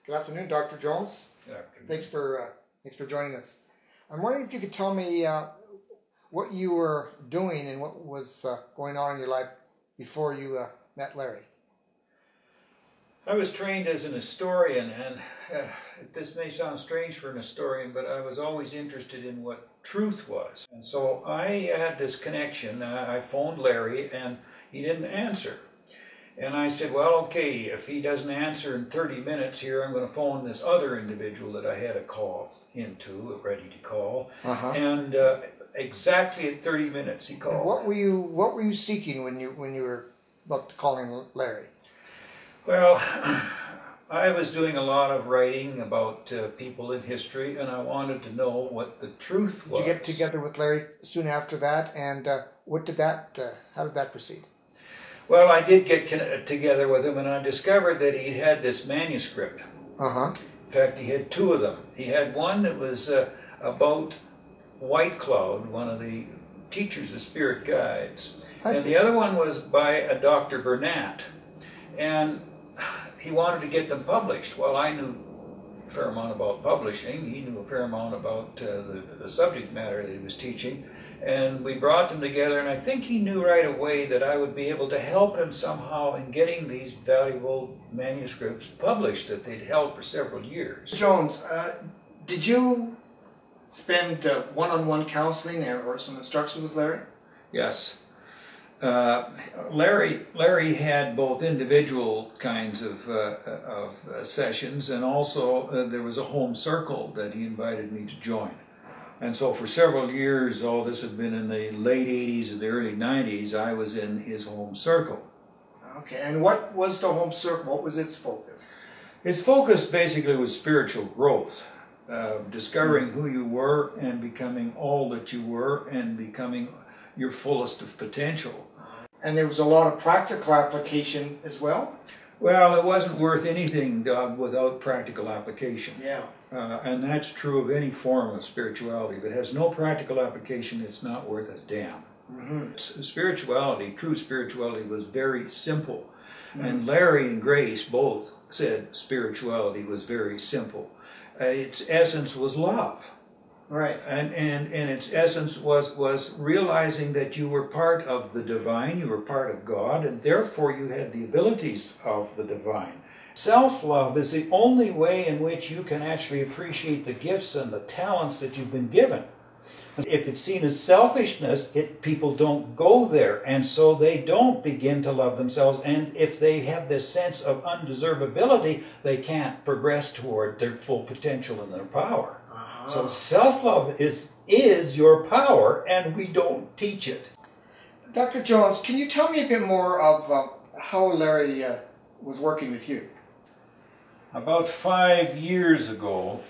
Good afternoon, Dr. Jones. Good afternoon. Thanks for joining us. I'm wondering if you could tell me what you were doing and what was going on in your life before you met Larry. I was trained as an historian, and this may sound strange for an historian, but I was always interested in what truth was. And so I had this connection. I phoned Larry, and he didn't answer. And I said, well, okay, if he doesn't answer in 30 minutes here, I'm going to phone this other individual that I had a call into, ready to call. And exactly at 30 minutes he called. And what were you seeking when you were about to calling Larry? Well, I was doing a lot of writing about people in history, and I wanted to know what the truth was. Did you get together with Larry soon after that, and how did that proceed? Well, I did get together with him, and I discovered that he'd had this manuscript. In fact, he had two of them. He had one that was about White Cloud, one of the teachers of spirit guides. And the other one was by a Dr. Burnett. And he wanted to get them published. Well, I knew a fair amount about publishing. He knew a fair amount about the subject matter that he was teaching. And we brought them together, and I think he knew right away that I would be able to help him somehow in getting these valuable manuscripts published that they'd held for several years. Jones, did you spend one-on-one counseling or some instruction with Larry? Yes. Larry had both individual kinds of sessions, and also there was a home circle that he invited me to join. And so for several years, this had been in the late 80s and the early 90s, I was in his home circle. Okay, and what was the home circle? What was its focus? Its focus basically was spiritual growth, discovering who you were and becoming all that you were and becoming your fullest of potential. And there was a lot of practical application as well? Well, it wasn't worth anything, Doug, without practical application. Yeah. And that's true of any form of spirituality. If it has no practical application, it's not worth a damn. Spirituality, true spirituality, was very simple. And Larry and Grace both said spirituality was very simple. Its essence was love. Right. And its essence was realizing that you were part of the divine, you were part of God, and therefore you had the abilities of the divine. Self-love is the only way in which you can actually appreciate the gifts and the talents that you've been given. If it's seen as selfishness, people don't go there, and so they don't begin to love themselves. And if they have this sense of undeservability, they can't progress toward their full potential and their power. So self-love is your power, and we don't teach it. Dr. Jones, can you tell me a bit more of how Larry was working with you? About 5 years ago,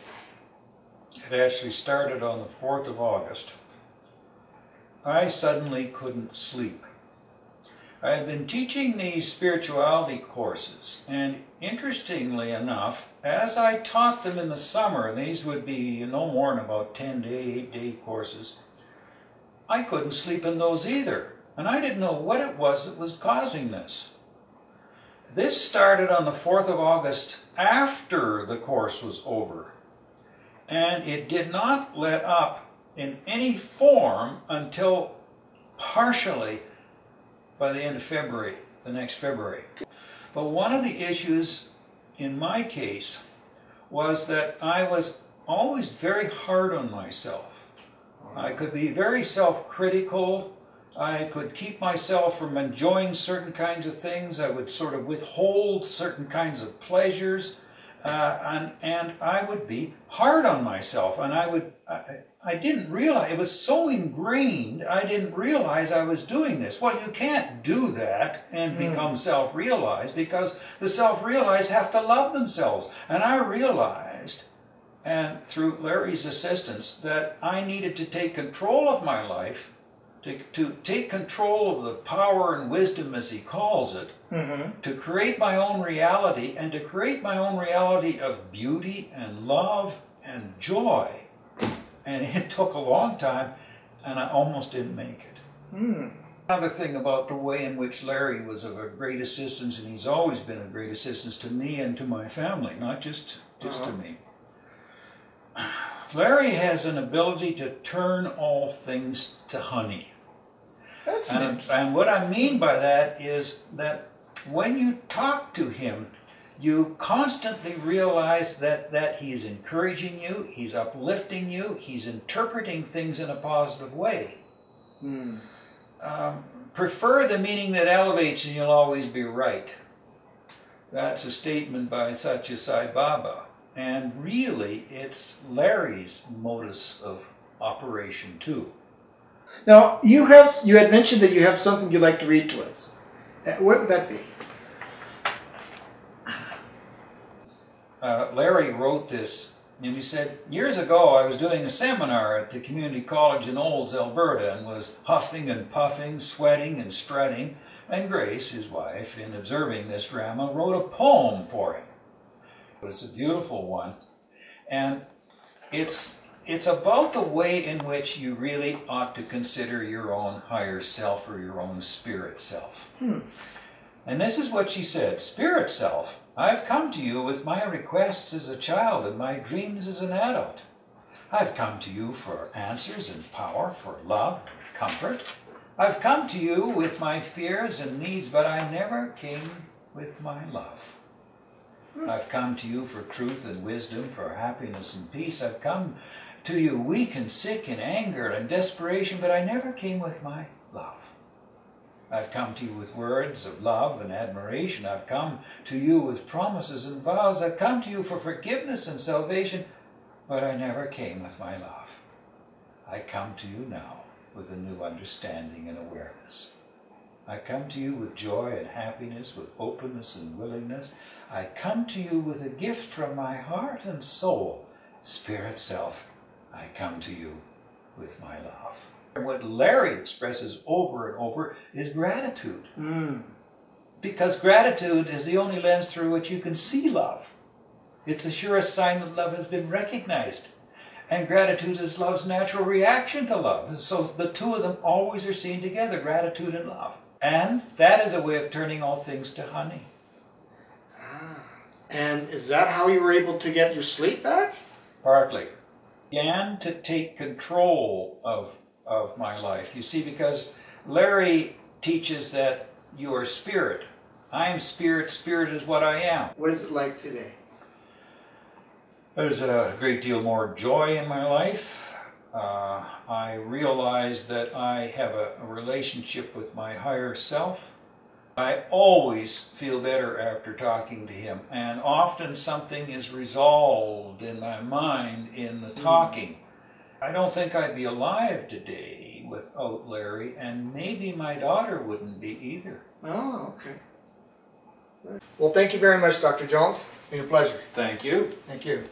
it actually started on the 4th of August, I suddenly couldn't sleep. I had been teaching these spirituality courses, and interestingly enough, as I taught them in the summer, these would be no more than about 10-day, 8-day courses, I couldn't sleep in those either, and I didn't know what it was that was causing this. This started on the 4th of August after the course was over, and it did not let up in any form until partially by the end of February, the next February. But one of the issues in my case was that I was always very hard on myself. I could be very self-critical. I could keep myself from enjoying certain kinds of things. I would sort of withhold certain kinds of pleasures, and I would be hard on myself. And I didn't realize, it was so ingrained, I didn't realize I was doing this. Well, you can't do that and become self-realized, because the self-realized have to love themselves. And I realized, and through Larry's assistance, that I needed to take control of my life, to take control of the power and wisdom, as he calls it, to create my own reality, and to create my own reality of beauty and love and joy. And it took a long time, and I almost didn't make it. Another thing about the way in which Larry was of a great assistance, and he's always been a great assistance to me and to my family, not just just to me. Larry has an ability to turn all things to honey. That's And what I mean by that is that when you talk to him, you constantly realize that he's encouraging you, he's uplifting you, he's interpreting things in a positive way. Prefer the meaning that elevates and you'll always be right. That's a statement by Satya Sai Baba. And really, it's Larry's modus of operation too. Now, you had mentioned that you have something you'd like to read to us. What would that be? Larry wrote this, and he said, years ago I was doing a seminar at the community college in Olds, Alberta, and was huffing and puffing, sweating and strutting, and Grace, his wife, in observing this drama, wrote a poem for him. It's a beautiful one, and it's about the way in which you really ought to consider your own higher self or your own spirit self. And this is what she said: Spirit self, I've come to you with my requests as a child and my dreams as an adult. I've come to you for answers and power, for love and comfort. I've come to you with my fears and needs, but I never came with my love. I've come to you for truth and wisdom, for happiness and peace. I've come to you weak and sick in anger and desperation, but I never came with my love. I've come to you with words of love and admiration. I've come to you with promises and vows. I've come to you for forgiveness and salvation, but I never came with my love. I come to you now with a new understanding and awareness. I come to you with joy and happiness, with openness and willingness. I come to you with a gift from my heart and soul. Spirit self, I come to you with my love. What Larry expresses over and over is gratitude. Because gratitude is the only lens through which you can see love. It's the surest sign that love has been recognized. And gratitude is love's natural reaction to love. So the two of them always are seen together, gratitude and love. And that is a way of turning all things to honey. And is that how you were able to get your sleep back? Partly. Began to take control of my life. You see, because Larry teaches that you are spirit. I am spirit, spirit is what I am. What is it like today? There's a great deal more joy in my life. I realize that I have a relationship with my higher self. I always feel better after talking to him, and often something is resolved in my mind in the talking. I don't think I'd be alive today without Larry, and maybe my daughter wouldn't be either. Oh, okay. Well, thank you very much, Dr. Jones. It's been a pleasure. Thank you. Thank you.